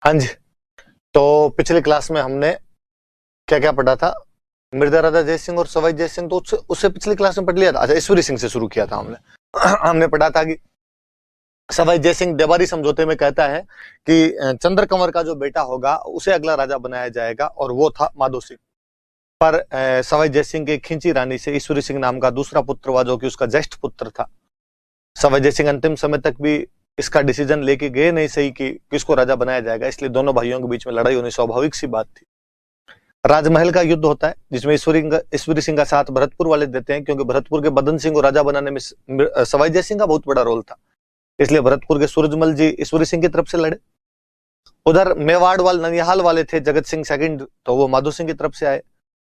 हाँ जी, तो पिछली क्लास में हमने क्या क्या पढ़ा था? मिर्जा राजा जय सिंह और सवाई जय सिंह, तो उससे पिछली क्लास में पढ़ लिया था। अच्छा, ईश्वरी सिंह से शुरू किया था हमने। हमने पढ़ा था कि सवाई जय सिंह देवारी समझौते में कहता है कि चंद्र कंवर का जो बेटा होगा उसे अगला राजा बनाया जाएगा, और वो था माधो सिंह। पर सवाई जय सिंह की खींची रानी से ईश्वरी सिंह नाम का दूसरा पुत्र हुआ, जो कि उसका ज्येष्ठ पुत्र था। सवाई जय सिंह अंतिम समय तक भी इसका डिसीजन लेके गए नहीं सही कि किसको राजा बनाया जाएगा, इसलिए दोनों भाइयों के बीच में लड़ाई होनी स्वाभाविक सी बात थी। राजमहल का युद्ध होता है, जिसमें ईश्वरी सिंह का साथ भरतपुर वाले देते हैं, क्योंकि भरतपुर के बदन सिंह को राजा बनाने में सवाई जय सिंह का बहुत बड़ा रोल था। इसलिए भरतपुर के सूरजमल जी ईश्वरी सिंह की तरफ से लड़े। उधर मेवाड़ वाले ननिहाल वाले थे जगत सिंह सेकंड, तो वो माधो सिंह की तरफ से आए।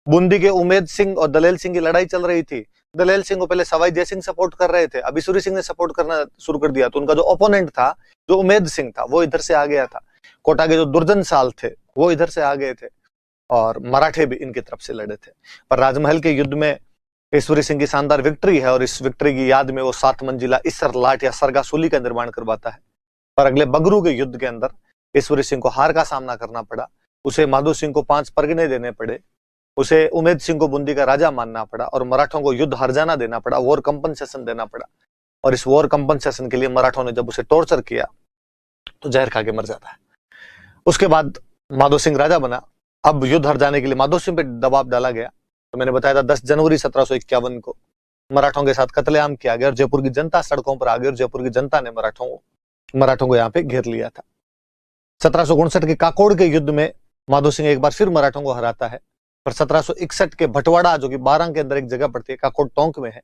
बूंदी के उमेद सिंह और दलेल सिंह की लड़ाई चल रही थी। दलेल सिंह को पहले सवाई जय सिंह सपोर्ट कर रहे थे, अब ईश्वरी सिंह ने सपोर्ट करना शुरू कर दिया, तो उनका जो ओपोनेंट था, जो उमेद सिंह था, वो इधर से आ गया था। कोटा के जो दुर्जन साल थे वो इधर से आ गए थे, और मराठे भी इनकी तरफ से लड़े थे। पर राजमहल के युद्ध में ईश्वरी सिंह की शानदार विक्ट्री है, और इस विक्ट्री की याद में वो 7 मंजिला इसर लाट या सरगासुली का निर्माण करवाता है। पर अगले बगरू के युद्ध के अंदर ईश्वरी सिंह को हार का सामना करना पड़ा। उसे माधो सिंह को 5 परगने देने पड़े, उसे उमेद सिंह को बूंदी का राजा मानना पड़ा, और मराठों को युद्ध हर्जाना देना पड़ा, वॉर कंपनसेशन देना पड़ा। और इस वॉर कंपनसेशन के लिए मराठों ने जब उसे टॉर्चर किया तो जहर खा के मर जाता है। उसके बाद माधो सिंह राजा बना। अब युद्ध हर जाने के लिए माधो सिंह पे दबाव डाला गया। तो मैंने बताया था 10 जनवरी 1751 को मराठों के साथ कत्लेआम किया गया, और जयपुर की जनता सड़कों पर आ गई, और जयपुर की जनता ने मराठों को यहाँ पे घेर लिया था। 1759 के काकोड़ के युद्ध में माधो सिंह एक बार फिर मराठों को हराता है। पर 1761 के भटवाड़ा, जो कि बारां के अंदर एक जगह पड़ती है, काकोड़ टोंक में है,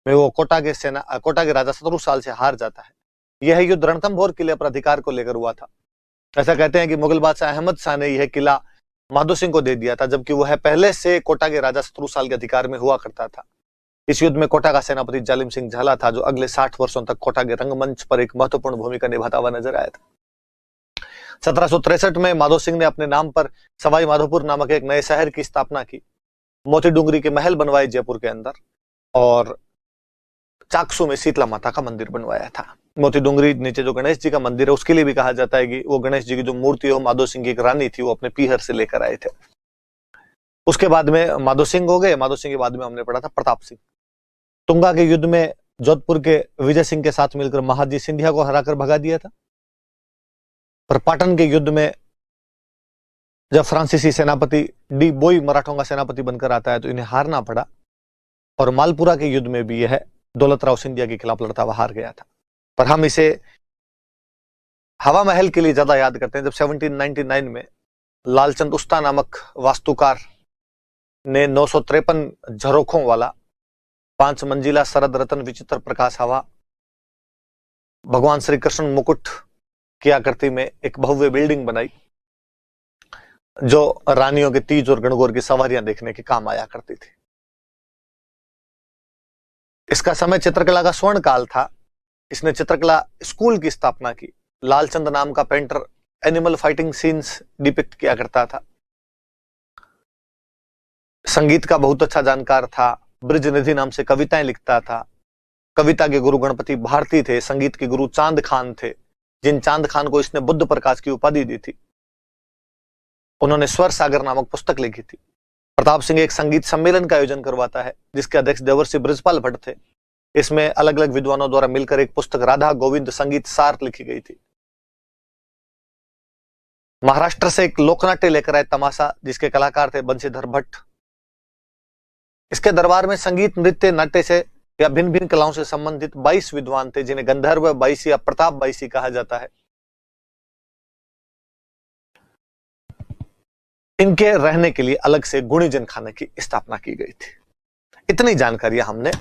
में वो कोटा के राजा शत्रुसाल से हार जाता है। यह युद्ध रणथंभौर किले पर अधिकार को लेकर हुआ था। ऐसा कहते हैं कि मुगल बादशाह अहमद शाह ने यह किला माधो सिंह को दे दिया था, जबकि वह पहले से कोटा के राजा शत्रुसाल के अधिकार में हुआ करता था। इस युद्ध में कोटा का सेनापति जालिम सिंह झाला था, जो अगले 60 वर्षों तक कोटा के रंगमंच पर एक महत्वपूर्ण भूमिका निभाता हुआ नजर आया था। 1763 में माधो सिंह ने अपने नाम पर सवाई माधोपुर नामक एक नए शहर की स्थापना की, मोती डूंगरी के महल बनवाए जयपुर के अंदर, और चाकसू में शीतला माता का मंदिर बनवाया था। मोती डूंगरी नीचे जो गणेश जी का मंदिर है, उसके लिए भी कहा जाता है कि वो गणेश जी की जो मूर्ति है, माधो सिंह की एक रानी थी, वो अपने पीहर से लेकर आए थे। उसके बाद में माधो सिंह हो गए। माधो सिंह के बाद में हमने पढ़ा था प्रताप सिंह। तुंगा के युद्ध में जोधपुर के विजय सिंह के साथ मिलकर महाजी सिंधिया को हराकर भगा दिया था। पर पाटन के युद्ध में जब फ्रांसीसी सेनापति डी बोई मराठों का सेनापति बनकर आता है, तो इन्हें हारना पड़ा। और मालपुरा के युद्ध में भी यह दौलतराव सिंधिया के खिलाफ लड़ता हुआ हार गया था। पर हम इसे हवा महल के लिए ज्यादा याद करते हैं, जब 1799 में लालचंद उस्ता नामक वास्तुकार ने 953 झरोखों वाला 5 मंजिला शरद रतन विचित्र प्रकाश हवा भगवान श्री कृष्ण मुकुट की आकृति में एक भव्य बिल्डिंग बनाई, जो रानियों के तीज और गणगौर की सवारियां देखने के काम आया करती थी। इसका समय चित्रकला का स्वर्ण काल था। इसने चित्रकला स्कूल की स्थापना की। लालचंद नाम का painter animal fighting scenes depict किया करता था। संगीत का बहुत अच्छा जानकार था। ब्रजनिधि नाम से कविताएं लिखता था। कविता के गुरु गणपति भारती थे। संगीत के गुरु चांद खान थे, जिन चांद खान को इसने बुद्ध प्रकाश की उपाधि दी थी। उन्होंने स्वर सागर नामक पुस्तक लिखी थी। प्रताप सिंह एक संगीत सम्मेलन का आयोजन करवाता है, जिसके अध्यक्ष देवर्षि ब्रजपाल भट्ट थे। इसमें अलग अलग विद्वानों द्वारा मिलकर एक पुस्तक राधा गोविंद संगीत सार लिखी गई थी। महाराष्ट्र से एक लोकनाट्य लेकर आए तमाशा, जिसके कलाकार थे बंशीधर भट्ट। इसके दरबार में संगीत, नृत्य, नाट्य से या भिन्न भिन्न कलाओं से संबंधित 22 विद्वान थे, जिन्हें गंधर्व बाईसी या प्रताप बाईसी कहा जाता है। इनके रहने के लिए अलग से गुणीजन खाने की स्थापना की गई थी। इतनी जानकारियां हमने